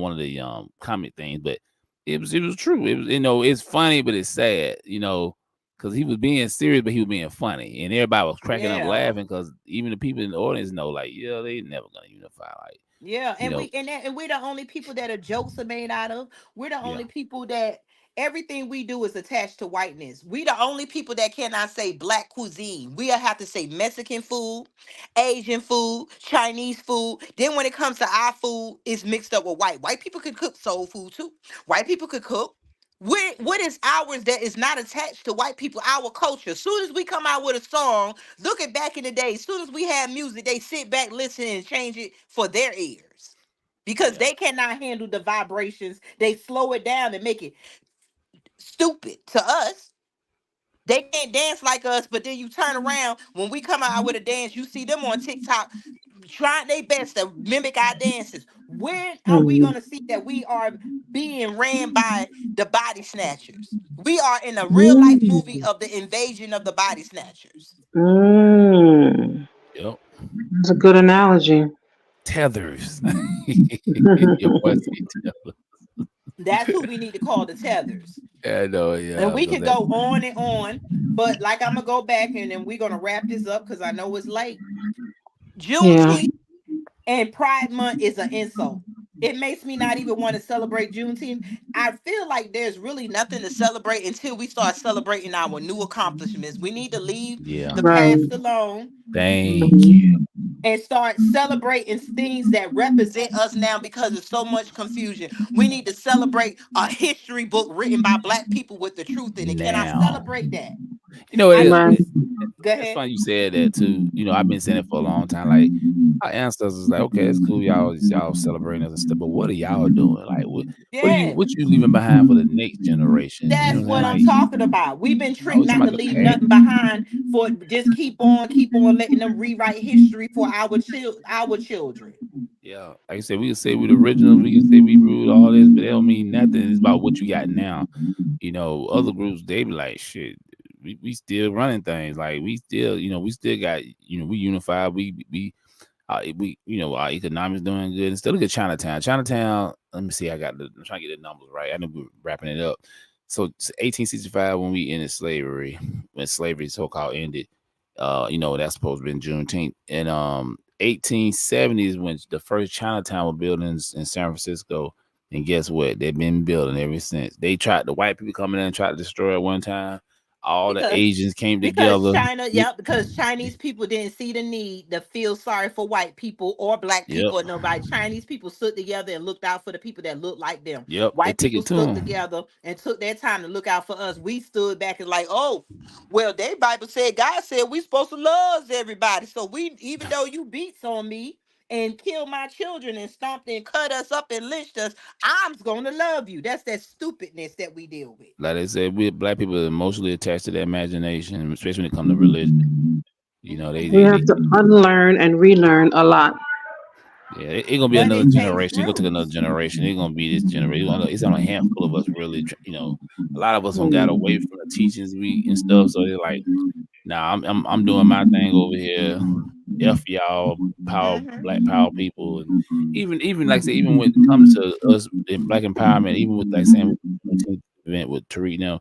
one of the comic things, but it was true. It was it's funny, but it's sad, because he was being serious, but he was being funny, and everybody was cracking up Yeah. laughing because even the people in the audience know, like, yeah, they never gonna unify, like, Yeah, you know, and we're the only people that are jokes are made out of. We're the yeah, only people that everything we do is attached to whiteness. We the only people that cannot say black cuisine. We have to say Mexican food, Asian food, Chinese food. Then when it comes to our food, it's mixed up with white. White people could cook soul food too. White people could cook. What is ours that is not attached to white people? Our culture. Soon as we come out with a song, look at back in the day. As soon as we had music, they sit back, listen, and change it for their ears because yeah, they cannot handle the vibrations. They slow it down and make it stupid to us. They can't dance like us, but then you turn around when we come out with a dance, you see them on TikTok trying their best to mimic our dances. When are we Mm. going to see that we are being ran by the body snatchers? We are in a real life movie Mm. of the invasion of the body snatchers. Mm. yep. That's a good analogy. Tethers. Your boy say tether. That's who we need to call the tethers. I know, And yeah, we because could that, go on and on, but like I'm gonna go back and then we're gonna wrap this up because I know it's late. Yeah. Juneteenth and Pride Month is an insult. It makes me not even want to celebrate Juneteenth. I feel like there's really nothing to celebrate until we start celebrating our new accomplishments. We need to leave yeah. the Right. past alone Thank you. Mhm. and start celebrating things that represent us now because there's so much confusion. We need to celebrate a history book written by black people with the truth in it. Can I Now, celebrate that? it I is. Right. go That's ahead. funny you said that too. I've been saying it for a long time. Like our ancestors, like, okay, it's cool, y'all celebrating us and stuff, but what are y'all doing? Like, Yeah. what you leaving behind for the next generation? You know That's what I'm what I'm saying? talking about. We've been Like, tricked we talking not to about the leave past. nothing behind for just keep on letting them rewrite history for our children. Yeah, like I said, we can say we the originals, we can say we ruled all this, but it don't mean nothing. It's about what you got now. Other groups, they be like, shit, we still running things. Like we still got, we unified. Our economics doing good. And still look at Chinatown. Chinatown, let me see, I'm trying to get the numbers right. I know we're wrapping it up. So it's 1865 when we ended slavery, when slavery so-called ended. That's supposed to be Juneteenth. And 1870 is when the first Chinatown was built in San Francisco. And guess what? They've been building ever since. The white people coming in and tried to destroy it one time. All the Because Asians came because together. China, yep, because Chinese people didn't see the need to feel sorry for white people or black Yep. people or nobody. Chinese people stood together and looked out for the people that looked like them. Yep. They White took people it to stood them. together and took their time to look out for us. We stood back and like, oh, well, their Bible said God said we supposed to love everybody. So we, even though you beats on me and killed my children and stomped and cut us up and lynched us, I'm gonna love you. That's that stupidness that we deal with. Like I said, we black people are emotionally attached to their imagination, especially when it comes to religion. We Mhm. have to unlearn and relearn a lot. Yeah, it's gonna be But another it takes generation. It's gonna take root. another generation. It's gonna be this generation. It's only a handful of us really. A lot of us don't got away Mm. from the teachings and stuff. So they're like, nah, I'm doing my thing over here. F y'all, Hmm. black power people, and even like I said, even when it comes to us in black empowerment, even with like saying with the 17th event with Tariq now,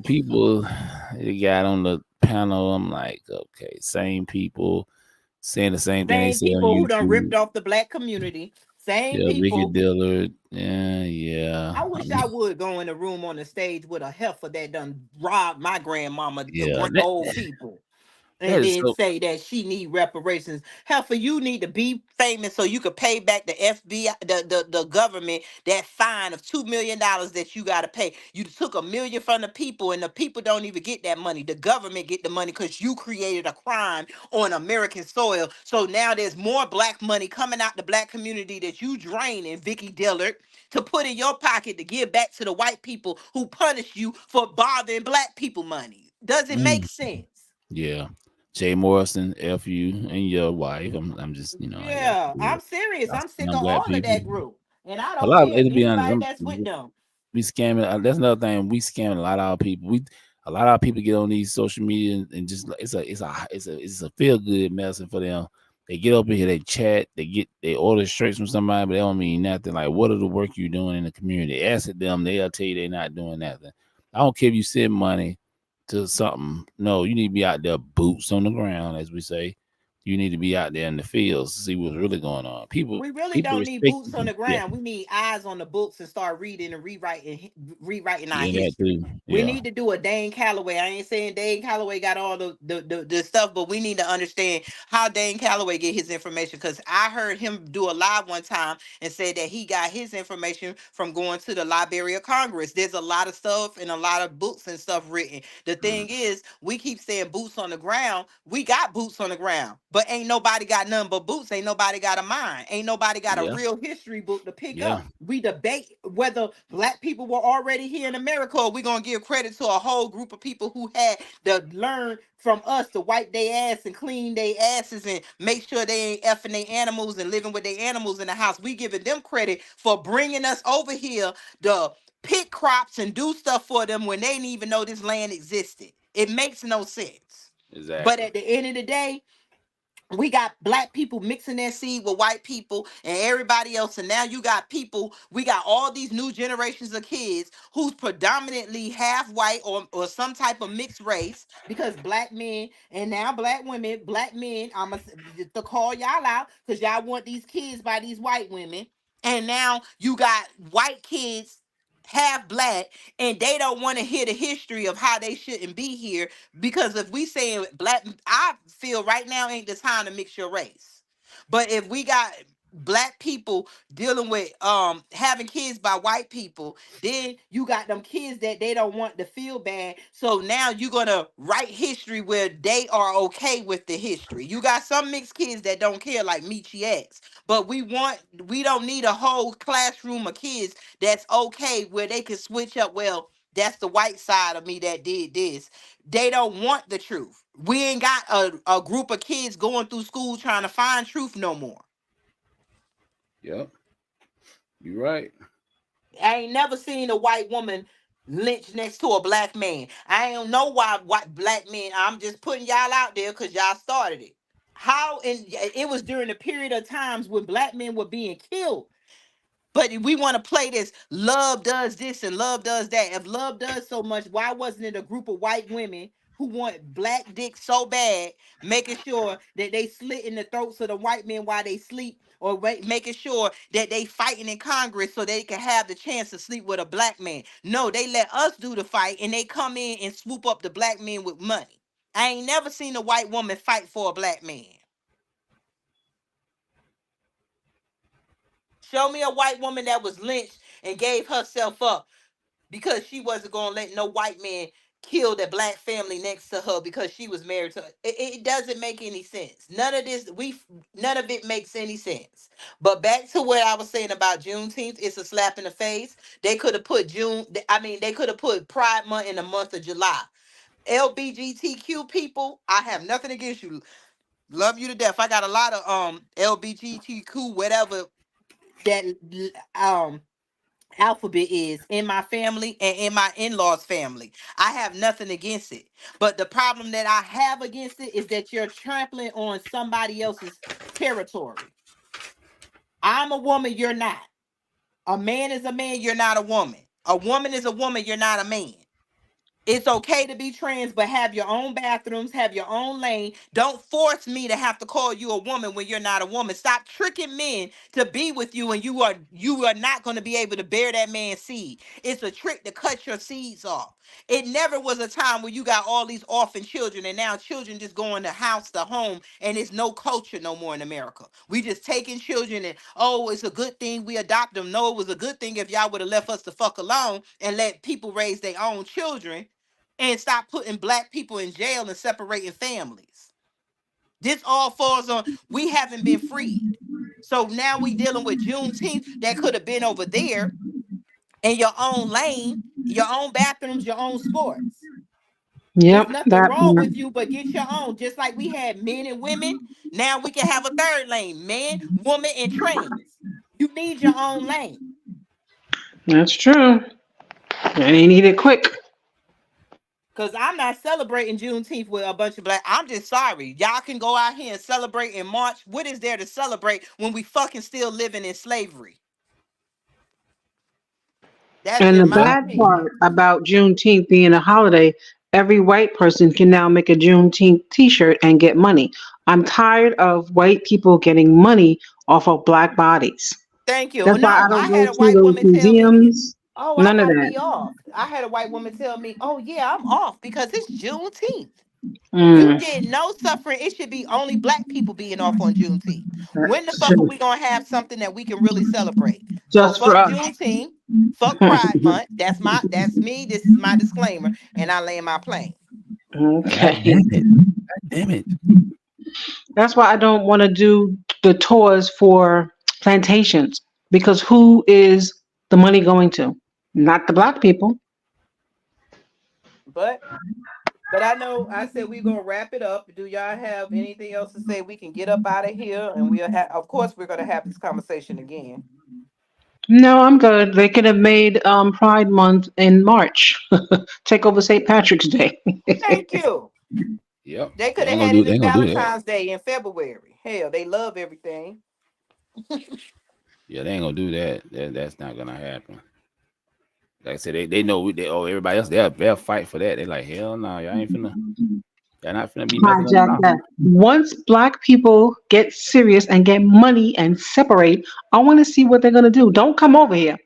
people. the guy on the panel. I'm like, okay, same people saying the same thing they Same say on people who done ripped YouTube. off the black community. Same Yeah, Vicky people. Dillard. Yeah, yeah. I I wish mean, I would go in a room on the stage with a heifer that done robbed my grandmama, yeah. old people, That and is then so. say that she need reparations. Heifer, you need to be famous so you could pay back the FBI, the government, that fine of $2 million that you got to pay. You took $1 million from the people, and the people don't even get that money. The government get the money because you created a crime on American soil. So now there's more black money coming out the black community that you draining, Vicky Dillard, to put in your pocket to give back to the white people who punish you for bothering black people money. Does it make Mm, sense? yeah. Jay Morrison, F you and your wife. I'm just, I got Yeah, I'm serious. y'all I'm sick scam of black all of people. that group. And I A don't lot of, care to be honest, anybody that's with them. we scamming. That's another thing. We scamming a lot of our people. A lot of our people get on these social media and just it's a feel good medicine for them. They get up in here, they chat, they order shirts from somebody, but they don't mean nothing. Like, what are the work you doing in the community? Ask them, they'll tell you they're not doing nothing. I don't care if you send money to something. No, you need to be out there, boots on the ground, as we say. You need to be out there in the fields to see what's really going on. People, We really people don't need respect boots on you. the Yeah, ground. We need eyes on the books and start reading and rewriting our yeah, that history. too. We Yeah. need to do a Dane Calloway. I ain't saying Dane Calloway got all the stuff, but we need to understand how Dane Calloway get his information. Because I heard him do a live one time and said that he got his information from going to the Library of Congress. There's a lot of stuff and a lot of books and stuff written. The Mm, thing is, we keep saying boots on the ground. We got boots on the ground, but ain't nobody got nothing but boots. Ain't nobody got a mind. Ain't nobody got a yeah, real history book to pick yeah, up. We debate whether black people were already here in America, or we gonna give credit to a whole group of people who had to learn from us to wipe their ass and clean their asses and make sure they ain't effing their animals and living with their animals in the house. We giving them credit for bringing us over here to pick crops and do stuff for them when they didn't even know this land existed. It makes no sense. But exactly. at the end of the day, we got black people mixing their seed with white people and everybody else, and now you got people, we got all these new generations of kids who's predominantly half white or some type of mixed race, because black men and now black women, black men, to call y'all out because y'all want these kids by these white women, and now you got white kids half black, and they don't want to hear the history of how they shouldn't be here, because if we saying black, I feel right now ain't the time to mix your race. But if we got black people dealing with having kids by white people, then you got them kids that they don't want to feel bad. So now you're gonna write history where they are okay with the history. You got some mixed kids that don't care, like Michi X. But we don't need a whole classroom of kids that's okay where they can switch up. Well, that's the white side of me that did this. They don't want the truth. We ain't got a group of kids going through school trying to find truth no more. Yep, you're right. I ain't never seen a white woman lynched next to a black man. I don't know why white black men. I'm just putting y'all out there because y'all started it. How, and it was during the period of times when black men were being killed. But we want to play this love does this and love does that. If love does so much, why wasn't it a group of white women who want black dick so bad, making sure that they slit in the throats of the white men while they sleep, or making sure that they fighting in Congress so they can have the chance to sleep with a black man? No, they let us do the fight and they come in and swoop up the black men with money. I ain't never seen a white woman fight for a black man. Show me a white woman that was lynched and gave herself up because she wasn't gonna let no white man kill the black family next to her because she was married to. It doesn't make any sense. None of it makes any sense. But back to what I was saying about Juneteenth, it's a slap in the face. They could have put they could have put Pride Month in the month of July. LBGTQ people, I have nothing against you. Love you to death. I got a lot of LBGTQ whatever that um alphabet is in my family and in my in-laws family. I have nothing against it, but the problem that I have against it is that you're trampling on somebody else's territory. I'm a woman, you're not. A man is a man, you're not a woman. A woman is a woman, you're not a man. It's okay to be trans, but have your own bathrooms, have your own lane. Don't force me to have to call you a woman when you're not a woman. Stop tricking men to be with you, and you are not going to be able to bear that man's seed. It's a trick to cut your seeds off. It never was a time where you got all these orphan children, and now children just going to house to home, and it's no culture no more in America. We just taking children, and oh, it's a good thing we adopt them. No, it was a good thing if y'all would have left us the fuck alone and let people raise their own children and stop putting black people in jail and separating families. This all falls on we haven't been freed. So now we dealing with Juneteenth that could have been over there in your own lane, your own bathrooms, your own sports. It's Yep, nothing that wrong part. with you, but get your own. Just like we had men and women, now we can have a third lane, man, woman, and trans. You need your own lane. That's true. And they need it quick. Cause I'm not celebrating Juneteenth with a bunch of black. I'm just sorry. Y'all can go out here and celebrate in March. What is there to celebrate when we fucking still living in slavery? That's And the just my bad opinion. part about Juneteenth being a holiday, every white person can now make a Juneteenth T-shirt and get money. I'm tired of white people getting money off of black bodies. Thank you. That's why I No, don't I go had a to white those woman tell me, museums. "Oh, I None of gotta that. be off." I had a white woman tell me, "Oh yeah, I'm off because it's Juneteenth." You Mm, did no suffering. It should be only black people being off on Juneteenth. When the that's fuck are true. we gonna have something that we can really celebrate? So Just for fuck us. Juneteenth, fuck Pride Month. That's me. This is my disclaimer, and I lay my plane. God Okay. damn it. God damn it. That's why I don't want to do the tours for plantations because who is the money going to? Not the black people. But I know I said we're gonna wrap it up. Do y'all have anything else to say? We can get up out of here, and we'll have. Of course, we're gonna have this conversation again. No, I'm good. They could have made Pride Month in March. Take over St. Patrick's Day. Thank you. Yep. They They could have ain't gonna had do it they as ain't gonna do that. Valentine's Day in February. Hell, they love everything. Yeah, they ain't gonna do that. That's not gonna happen. Like I said, they know everybody else they'll fight for that. They like hell no, y'all ain't finna y'all not finna be messing us Hijack now. that. Once black people get serious and get money and separate, I want to see what they're going to do. Don't come over here.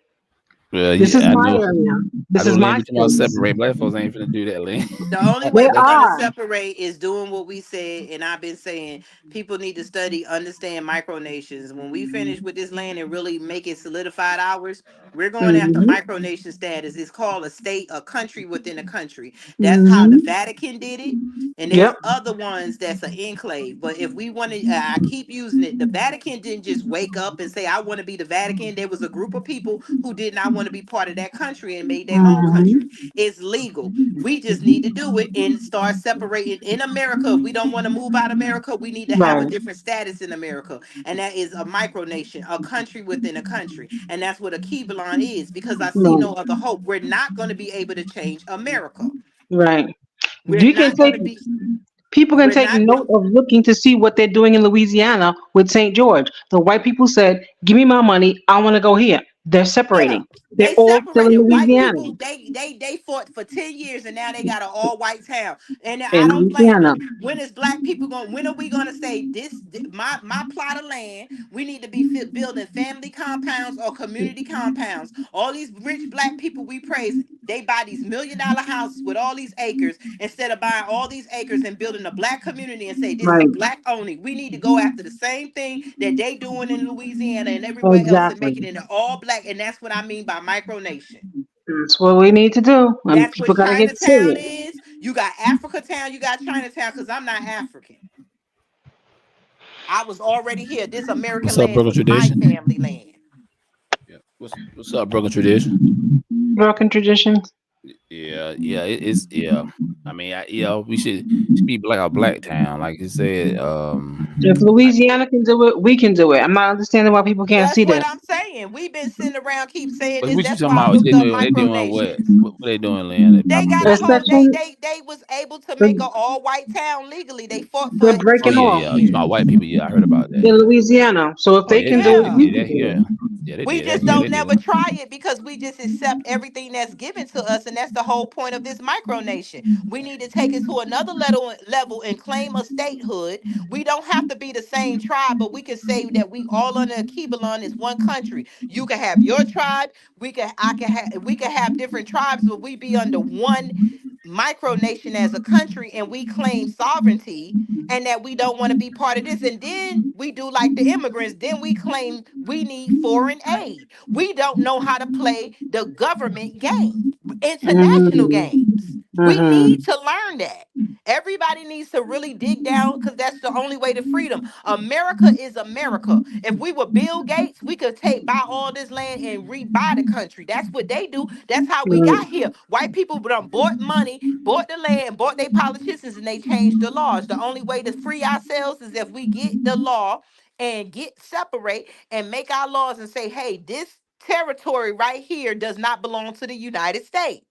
Well, This is yeah, my area. I This know is Lynn my be talking about space. separate. Black folks ain't finna do that, Lynn. The only They way we're gonna are. separate is doing what we said, and I've been saying people need to study, understand micronations. When we finish with this land and really make it solidified ours, we're going after Hmm. micronation status. It's called a state, a country within a country. That's how the Hmm. Vatican did it. And there's Yep. other ones that's an enclave. But if we want to, I keep using it. The Vatican didn't just wake up and say, I want to be the Vatican. There was a group of people who did not want to be part of that country and made their own country. Hmm. It's legal. We just need to do it and start separating in America. If we don't want to move out of America, we need to have a Right. different status in America. And that is a micronation, a country within a country. And that's what a Keyballon is because I see no Right. other hope. We're not going to be able to change America. Right. We're You can not going take to be, People can we're take not going note of looking to see what they're doing in Louisiana with St. George. The white people said, "Give me my money. I want to go here." They're Yeah, separating. They're they all still in separated. White Louisiana. people, they fought for 10 years and now they got an all white town. And I In don't blame Louisiana. them. When is black people going, when are we going to say my plot of land, we need to be building family compounds or community compounds. All these rich black people we praise, they buy these $1 million houses with all these acres instead of buying all these acres and building a black community and say this is Right. black only. We need to go after the same thing that they doing in Louisiana and everywhere else and Exactly. make it into all black. And that's what I mean by micronation. That's what we need to do. And That's people what got to get Chinatown serious. is. You got Africa Town, you got Chinatown, because I'm not African. I was already here. This American What's up, land broken was my tradition? family land. Yeah. What's up, broken tradition? Broken traditions. Yeah, it's yeah. I mean, we should be like a black town, like you said. If Louisiana can do it, we can do it. I'm not understanding why people can't That's see what this. I'm saying. We've been sitting around keep saying But this. what you That's talking why I about? looked up They doing what? micronations. What they doing, Lynn? They They popping got a off. whole Especially they was able to make the, an all white town legally. They fought for they're it Oh breaking 10 yeah, off yeah. You talking years. about white people? Yeah, I heard about that. in Yeah. Louisiana. So if Oh they yeah, can do it, they Yeah. we did can that do here. it. Yeah, they We did that just here. They don't did never that. try it because we just accept everything that's given to us, and that's the the whole point of this micronation. We need to take it to another level and claim a statehood. We don't have to be the same tribe, but we can say that we all under a Kibelon is one country. You can have your tribe. We can have different tribes, but we be under one micronation as a country, and we claim sovereignty, and that we don't want to be part of this. And then we do like the immigrants, then we claim we need foreign aid. We don't know how to play the government game, international Mm-hmm. games. We need Mm-hmm. to learn that. Everybody needs to really dig down, because that's the only way to freedom. America is America. If we were Bill Gates, we could buy all this land and rebuy the country. That's what they do. That's how we got here. White people done bought money, bought the land, bought their politicians, and they changed the laws. The only way to free ourselves is if we get the law and get separate and make our laws and say, hey, this territory right here does not belong to the United States.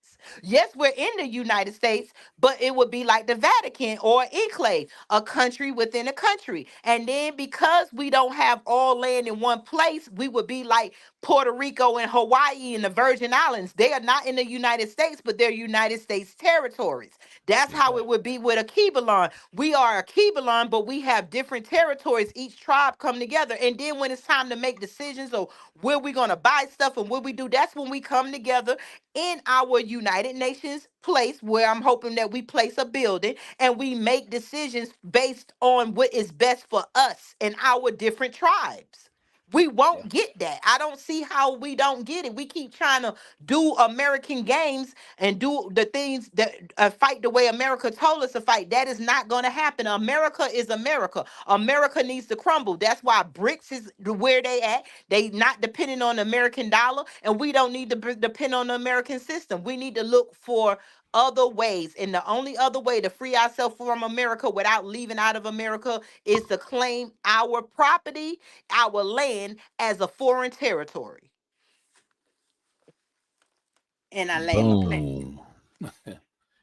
Yes, we're in the United States, but it would be like the Vatican or enclave, a country within a country. And then because we don't have all land in one place, we would be like Puerto Rico and Hawaii and the Virgin Islands. They are not in the United States, but they're United States territories. That's how it Exactly. would be with a Kibelon. We are a Kibelon, but we have different territories. Each tribe come together. And then when it's time to make decisions or where we're going to buy stuff and what we do, that's when we come together in our United Nations place, where I'm hoping that we place a building and we make decisions based on what is best for us and our different tribes. We Yeah. won't get that. I don't see how we don't get it. We keep trying to do American games and do the things that fight the way America told us to fight. That is not going to happen. America is America. America needs to crumble. That's why BRICS is where they at. They not depending on the American dollar, and we don't need to depend on the American system. We need to look for other ways, and the only other way to free ourselves from America without leaving out of America is to claim our property, our land, as a foreign territory. And I land my plane. Boom.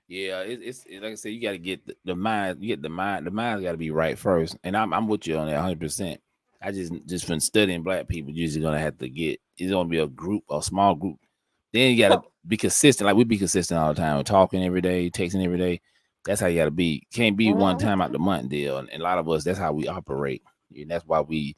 Yeah, like I said, you got to get the mind. You get the mind. The mind's got to be right first. And I'm with you on that 100%. I just from studying black people, you're just gonna have to get. It's gonna be a group, a small group. Then you gotta Well, be consistent. Like we be consistent all the time. We're talking every day, texting every day. That's how you gotta be. Can't be one mhm. time out the month deal. And a lot of us, that's how we operate. And that's why we,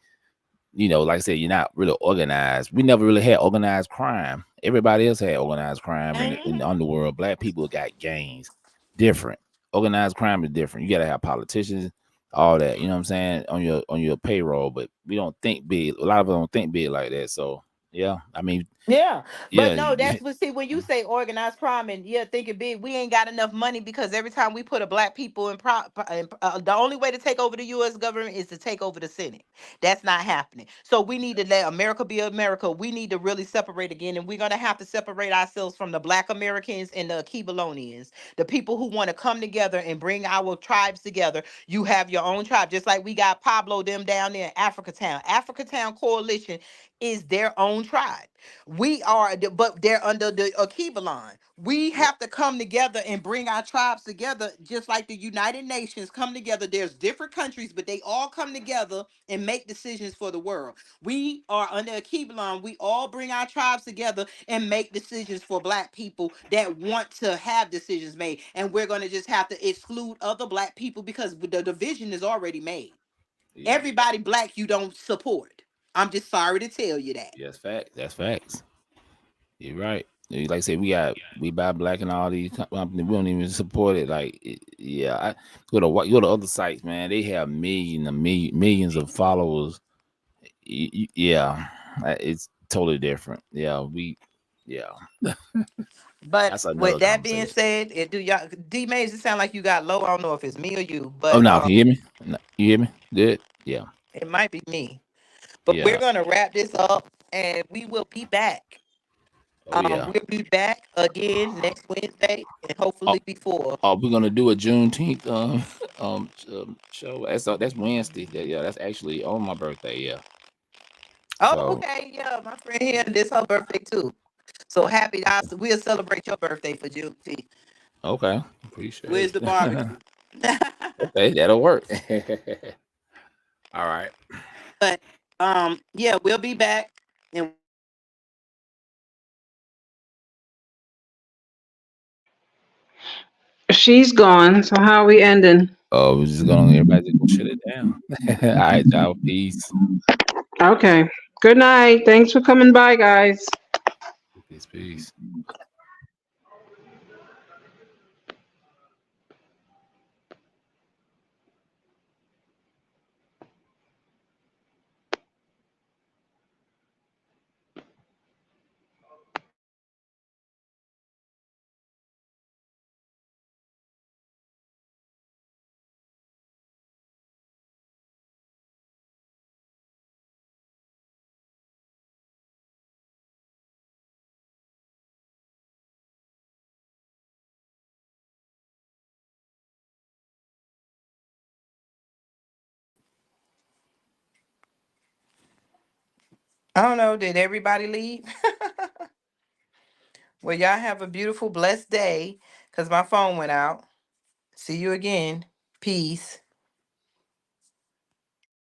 like I said, you're not really organized. We never really had organized crime. Everybody else had organized crime in the Mhm. underworld. Black people got gangs. Different. Organized crime is different. You gotta have politicians, all that. You know what I'm saying? On your payroll. But we don't think big. A lot of us don't think big like that. So yeah. I mean, Yeah, but yeah. no, that's what, see, when you say organized crime and yeah, thinking big, we ain't got enough money, because every time we put a black people the only way to take over the U.S. government is to take over the Senate. That's not happening. So we need to let America be America. We need to really separate again, and we're gonna have to separate ourselves from the Black Americans and the Kibelonians, the people who want to come together and bring our tribes together. You have your own tribe, just like we got Pablo them down there in Africa Town. Africa Town Coalition is their own tribe. We are, but they're under the Akiba line. We Yeah. have to come together and bring our tribes together, just like the United Nations come together. There's different countries, but they all come together and make decisions for the world. We are under Akiba line. We all bring our tribes together and make decisions for black people that want to have decisions made. And we're going to just have to exclude other black people, because the division is already made. Yeah. Everybody black you don't support. I'm just sorry to tell you that. That's fact. That's facts. You're right. Like I said, we buy black and all these companies. We don't even support it. Like, yeah, go to other sites, man. They have millions of followers. Yeah, it's totally different. Yeah, But that's with another that being conversation. said, it do y'all D Mays, it sound like you got low. I don't know if it's me or you, Oh but no, can you hear me? No, you hear me? Good. Yeah, it might be me. But we're yeah. gonna wrap this up, and we will be back. Oh yeah. We'll be back again next Wednesday, and Oh, hopefully before. we're gonna do a Juneteenth show. That's Wednesday. Yeah, that's actually on my birthday. Yeah. Oh, So okay, yeah, my friend here, this her birthday too. So happy! We'll celebrate your birthday for Juneteenth. okay, appreciate Where's the it. barbecue? Okay, that'll work. All right. But yeah, we'll be back, and She's gone. So how are we ending? Oh, we're just gonna everybody just gonna shut it down. All right, y'all. Peace. Okay. Good night. Thanks for coming by, guys. Peace. Peace. I don't know. Did everybody leave? Well, y'all have a beautiful, blessed day because my phone went out. See you again. Peace.